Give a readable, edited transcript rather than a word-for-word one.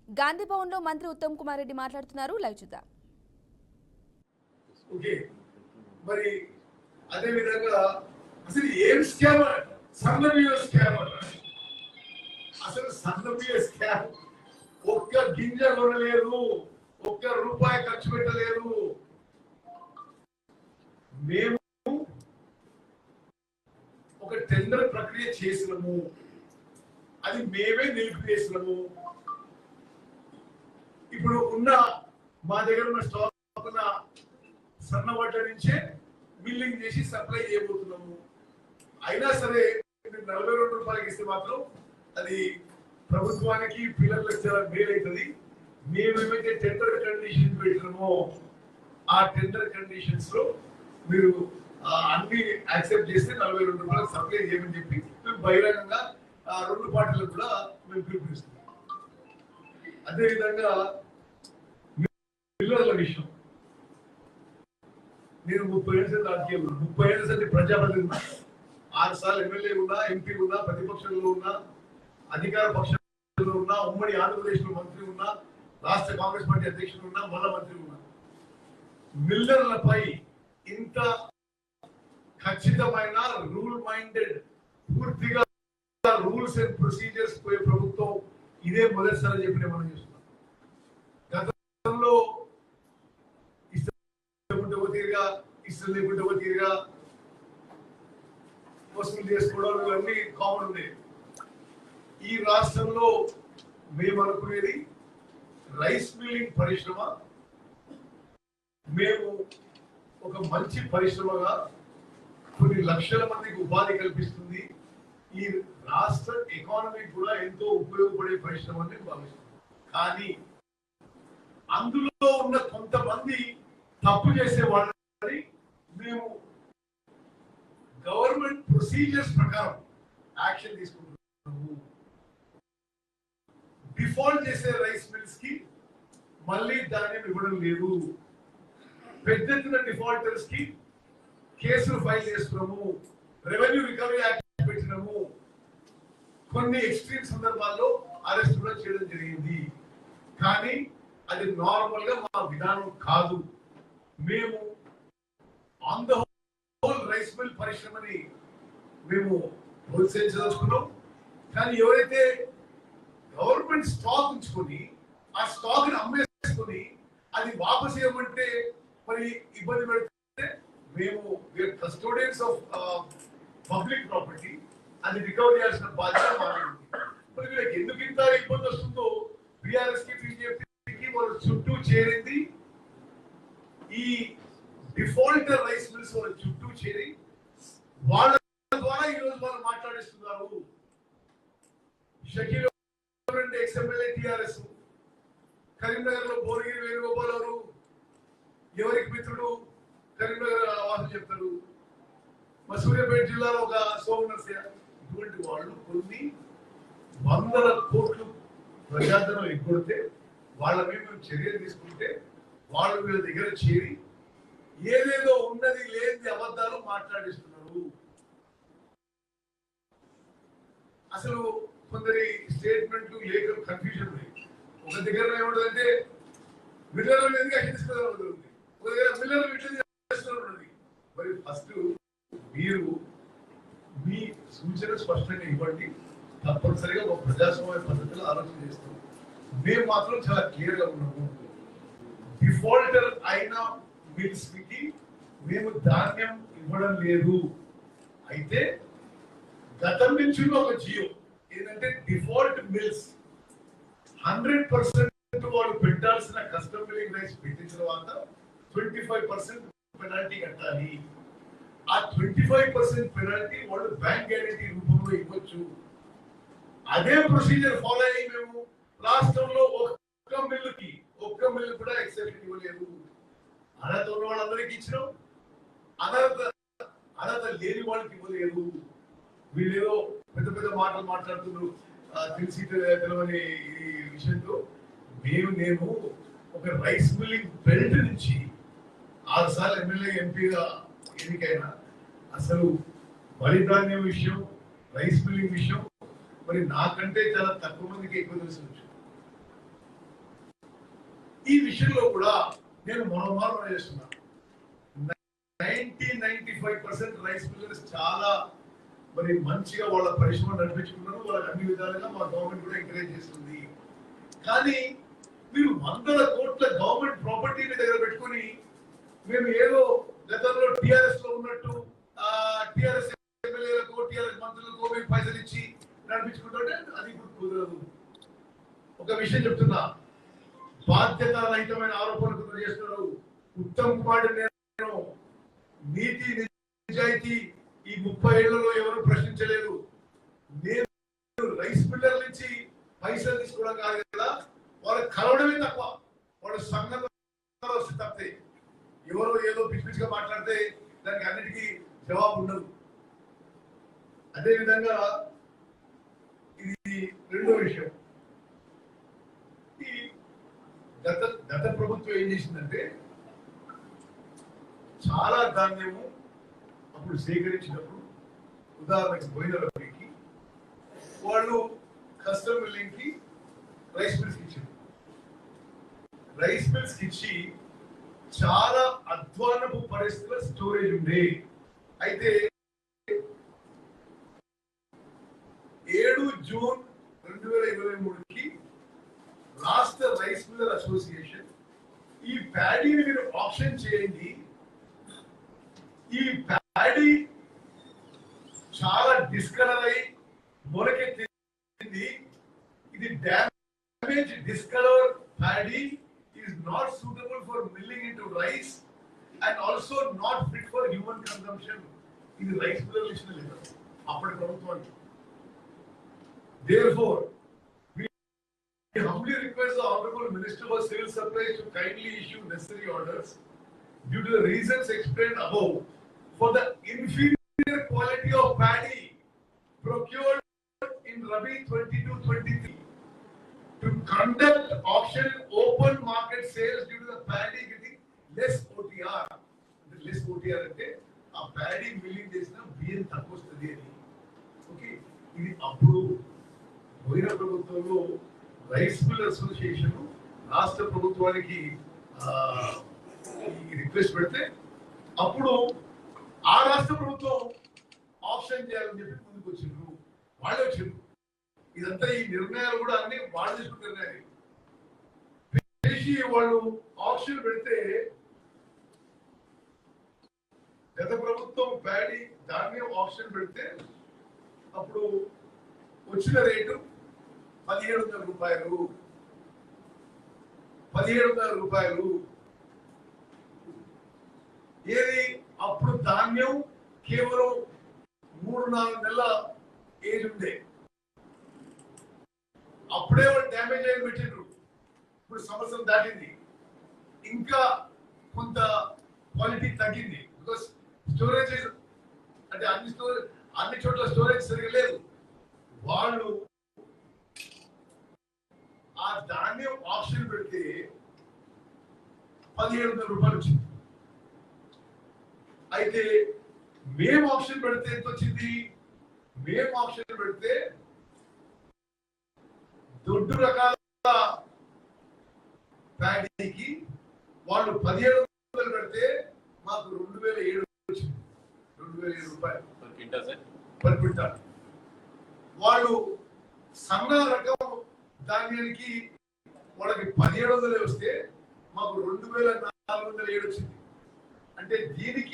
గాంధీ భవన్ లో మంత్రి ఉత్తమ్ కుమార్ రెడ్డి మాట్లాడుతున్నారు. లైవ్ చూద్దాం. ఓకే, మరి అదే విధంగా అసలు ఏం స్కామ్, సన్నబియ్యం స్కామ్ అసలు సన్నబియ్య స్కామ్. ఒక్క గింజ కొనలేదు, ఒక్క రూపాయి ఖర్చు పెట్టలేదు. మేము ఒక టెండర్ ప్రక్రియ చేసినాము, అది మేమే నిలిపివేసినాము. ఇప్పుడు ఉన్న మా దగ్గర ఉన్న స్టాక్ ఉన్న సన్నబడ్డ నుంచే బిల్లింగ్ చేసి సప్లై చేయబోతున్నాము. అయినా సరే 42 రూపాయలకి ఇస్తే మాత్రం అది ప్రభుత్వానికి పిల్లలకు చాలా మేలవుతుంది. మేమేమైతే టెండర్ కండిషన్ పెట్టినామో ఆ టెండర్ కండిషన్స్ లో మీరు అన్ని యాక్సెప్ట్ చేస్తే 42 రూపాయలకు సప్లై చేయమని చెప్పి మేము బహిరంగంగా ఆ రెండు పార్టీలకు కూడా మేము పిలుపునిస్తున్నాం. అదేవిధంగా పిల్లల విషయం, నేను 30 ఏళ్ళ రాజకీయం, 30 ఏళ్ళ సంది ప్రజాప్రతినిధి ఉన్నా, 6 సార్లు ఎమ్మెల్యే ఉన్నా, ఎంపీ ఉన్నా, ప్రతిపక్షంలో ఉన్నా, అధికార పక్షంలో ఉన్నా, ఉమ్మడి ఆంధ్రప్రదేశ్ లో మంత్రి ఉన్నా, రాష్ట్ర కాంగ్రెస్ పార్టీ అధ్యక్షుడు ఉన్నా, మళ్ళా మంత్రి ఉన్నా. మిల్లర్లపై ఇంత ఖచ్చితమైన రూల్ మైండెడ్, పూర్తిగా రూల్స్ అండ్ ప్రొసీజర్స్ పోయే ప్రభుత్వం ఇదే మొదటిసారి చెప్పి మనం చూస్తున్నాం. గతంలో ఇష్టం లేకుంటే ఒక తీరుగా వసూలు చేసుకోవడం ఇవన్నీ కామన్ ఉండేవి. ఈ రాష్ట్రంలో మేము అనుకునేది రైస్ మిల్లింగ్ పరిశ్రమ మేము ఒక మంచి పరిశ్రమగా కొన్ని లక్షల మందికి ఉపాధి కల్పిస్తుంది, ఈ రాష్ట్ర ఎకానమీ కూడా ఎంతో ఉపయోగపడే పరిశ్రమ అని భావిస్తున్నాం. కానీ అందులో ఉన్న కొంతమంది తప్పు చేసే వాళ్ళని మేము గవర్నమెంట్ ప్రొసీజర్స్ ప్రకారం యాక్షన్ తీసుకుంటున్నాము. డిఫాల్ట్ చేసే రైస్ మిల్స్ కి మళ్ళీ ధాన్యం ఇవ్వడం లేదు. పెద్ద ఎత్తున డిఫాల్టర్స్ కి కేసులు ఫైల్ చేస్తున్నాము, రెవెన్యూ రికవరీ యాక్ట్ పెట్టినాము, కొన్ని ఎక్స్ట్రీమ్ సందర్భాల్లో అరెస్ట్ కూడా చేయడం జరిగింది. కానీ అది నార్మల్ గా మా విధానం కాదు. మేము on the whole rice mill పరిశ్రమని మేము ప్రోత్సహించదలుచుకున్నాం. కానీ ఎవరైతే గవర్నమెంట్ స్టాక్ ఉంచుకొని ఆ స్టాక్ ని అమ్మేసుకొని అది వాపసు ఇవ్వమంటే మరి ఇబ్బంది పెడితే మేము కస్టోడియన్స్ ఆఫ్ పబ్లిక్ ప్రాపర్టీ, అది రికవర్ చేయాల్సిన బాధ్యత మాది. మరి వీళ్ళకి ఎందుకు ఇంత ఇబ్బంది వస్తుందో బీఆర్ఎస్ కి బీజేపీకి వాళ్ళు చుట్టూ చేరింది. ఈ డిఫాల్టర్ రైస్ మిల్స్ వాళ్ళ చుట్టూ చేరి వాళ్ళ ద్వారా ఈ రోజు వాళ్ళు మాట్లాడిస్తున్నారు. షకీల్ ఎక్స్ఎమ్మెల్యే టిఆర్ఎస్, కరీంనగర్ లో భువనగిరి వేణుగోపాల్ గారు ఎవరికి మిత్రుడు, కరీంనగర్ వాసులు చెప్తారు. మా సూర్యాపేట జిల్లాలో ఒక సోమనర్సయ్య, ఇటువంటి వాళ్ళు కొన్ని వందల కోట్లు ప్రజాధనం ఎగ్గొడితే వాళ్ళ మీద మేము చర్యలు తీసుకుంటే వాళ్ళు వీళ్ళ దగ్గర చేరి ఏదేదో ఉన్నది లేని అబద్ధాలు మాట్లాడిస్తున్నారు. అసలు కొందరి స్టేట్మెంట్లు లేఖలు కన్ఫ్యూజన్ ఉన్నాయి. ఒక దగ్గర ఏముంటుందంటే మిల్లర్ల మీదుగా హింసించడం ఉంది, ఒక దగ్గర మిల్లర్లు ఇట్లా చేస్తున్నది. మరి ఫస్ట్ మీరు మీ సూచన స్పష్టంగా ఇవ్వండి, తప్పనిసరిగా ఒక ప్రజాస్వామ్య పద్ధతిలో ఆలోచన చేస్తాం. మేము మాత్రం చాలా క్లియర్ గా ఉన్నాము. డిఫాల్టర్ అయిన మిల్స్ కి మేము ధాన్యం ఇవ్వడం లేదు. అయితే గతం నుంచి ఒక జియో ఏంటంటే డిఫాల్ట్ మిల్స్ 100% వాళ్ళు పెట్టాల్సిన కస్టమ్ మిల్లింగ్ రైస్ పెట్టిన తర్వాత 25% పెనాల్టీ కట్టాలి. ఆ 25% పెనాల్టీ వాళ్ళు బ్యాంక్ గ్యారెంటీ రూపంలో ఇవ్వచ్చు. అదే ప్రొసీజర్ ఫాలో అయ్యి మేము రాష్ట్రంలో ఒక్క మిల్లు కూడా ఎక్సెప్షన్ ఇవ్వలేదు. అర్హత ఉన్న వాళ్ళందరికీ ఇచ్చినాం, అర్హత లేని వాళ్ళకి ఇవ్వలేదు. వీళ్ళేదో పెద్ద పెద్ద మాటలు మాట్లాడుతున్నారు తెలిసి తెలవని ఈ విషయంలో. నేను ఒక రైస్ మిల్లింగ్ బెల్ట్ నుంచి 6 సార్లు ఎమ్మెల్యే ఎంపీగా ఎన్నికైనా అసలు వరి ధాన్యం విషయం, రైస్ మిల్లింగ్ విషయం మరి నాకంటే చాలా తక్కువ మందికి ఎక్కువ తెలుసు. ఈ విషయంలో కూడా నేను మనోమానం చేస్తున్నా. 95% రైస్ మిల్లర్స్ చాలా మరి మంచిగా వాళ్ళ పరిశ్రమ నడిపించుకున్నారు. వాళ్ళకి అన్ని విధాలుగా మా గవర్నమెంట్ కూడా ఎంకరేజ్ చేస్తుంది. కానీ మీరు 100 కోట్ల గవర్నమెంట్ ప్రాపర్టీని దగ్గర పెట్టుకుని మేము ఏదో గతంలో టిఆర్ఎస్ లో ఉన్నట్టు టిఆర్ఎస్ ఎమ్మెల్యేలకు టిఆర్ఎస్ మంత్రులకు మేము పైసలు ఇచ్చి నడిపించుకుంటుంటే అది ఇప్పుడు కుదరదు. ఒక విషయం చెప్తున్నా, బాధ్యత రహితమైన ఆరోపణలు చేస్తున్నారు. ఉత్తమ్ కుమార్ నేను నీతి నిజాయితీ ఈ 30 ఏళ్లలో ఎవరు ప్రశ్నించలేదు. నేను రైస్ మిల్లర్ నుంచి పైసలు తీసుకోవడం కాదు కదా, వాళ్ళకి కలవడమే తప్ప, వాళ్ళు సంఘం వస్తే తప్పితే ఎవరో ఏదో పిచ్చి పిచ్చిగా మాట్లాడితే దానికి అన్నిటికీ జవాబు ఉండదు. అదేవిధంగా ఇది రెండో విషయం. ఈ గత ప్రభుత్వం ఏం చేసిందంటే చాలా ధాన్యము అప్పుడు సేకరించినప్పుడు ఉదాహరణకి పోయిన రబీకి వాళ్ళు కస్టమ్ మిల్లింగ్ కి రైస్ మిల్స్ ఇచ్చారు. రైస్ మిల్స్ ఇచ్చి చాలా అధ్వానపు పరిస్థితుల స్టోరేజ్ ఉంది. అయితే 7 జూన్ 2023కి రాష్ట్ర రైస్ మిల్లర్ అసోసియేషన్ ఈ ప్యాడీని మీరు ఆప్షన్ చేయండి, ఈ ప్యాడీ చాలా డిస్కలర్ అయి మొలకెత్తింది, ఇది damage discolour paddy is not suitable for milling into rice and also not fit for human consumption. ఇది రైస్ మిల్లర్ లిస్ట్ లో లేదు అప్పటి ప్రభుత్వానికి. Therefore, we humbly request the Honorable Minister for Civil Supplies to kindly issue necessary orders due to the reasons explained above for the inferior quality of paddy procured in Rabi 22-23 to conduct auction open market sales due to the paddy getting less OTR. The less OTR అంటే ఆ paddy milling చేసిన బియ్యం తక్కువ వస్తుంది అని. Okay, ఇది అప్పుడు పోయిన ప్రభుత్వంలో రైస్ మిల్ అసోసియేషన్ రాష్ట్ర ప్రభుత్వానికి రిక్వెస్ట్ పెడితే అప్పుడు ఆ రాష్ట్ర ప్రభుత్వం ఆప్షన్ చేయాలని చెప్పి ముందుకు వచ్చిండ్రు, వాళ్ళే వచ్చిండ్రు. ఇదంతా ఈ నిర్ణయాలు కూడా అన్ని వాళ్ళు తీసుకుంటున్నారు. వాళ్ళు ఆప్షన్ పెడితే గత ప్రభుత్వం ప్యాడీ ధాన్యం ఆప్షన్ పెడితే అప్పుడు వచ్చిన రేటు 1700 రూపాయలు. 1700 రూపాయలు ఏది అప్పుడు ధాన్యం కేవలం 3-4 నెలల ఏజ్ ఉండే, అప్పుడే వాళ్ళు డ్యామేజ్ అయ్యి పెట్టిండ్రు. ఇప్పుడు సంవత్సరం దాటింది, ఇంకా కొంత క్వాలిటీ తగ్గింది. బికాస్ స్టోరేజ్ అంటే అన్ని చోట్ల స్టోరేజ్ సరిగా లేదు. వాళ్ళు ఆ ధాన్యం ఆప్షన్ పెడితే 1700 రూపాయలు వచ్చింది. అయితే మేము ఆప్షన్ పెడితే ఎంత వచ్చింది? మేము ఆప్షన్ పెడితే దొడ్డు రకాల ప్యాడీకి వాళ్ళు 1700 పెడితే మాకు 2007 వచ్చింది. 2007 రూపాయలు పర్ క్వింటాల్. వాళ్ళు సన్న రకం ధాన్యానికి వాళ్ళకి 1700 వస్తే మాకు 2407 వచ్చింది. అంటే దీనికి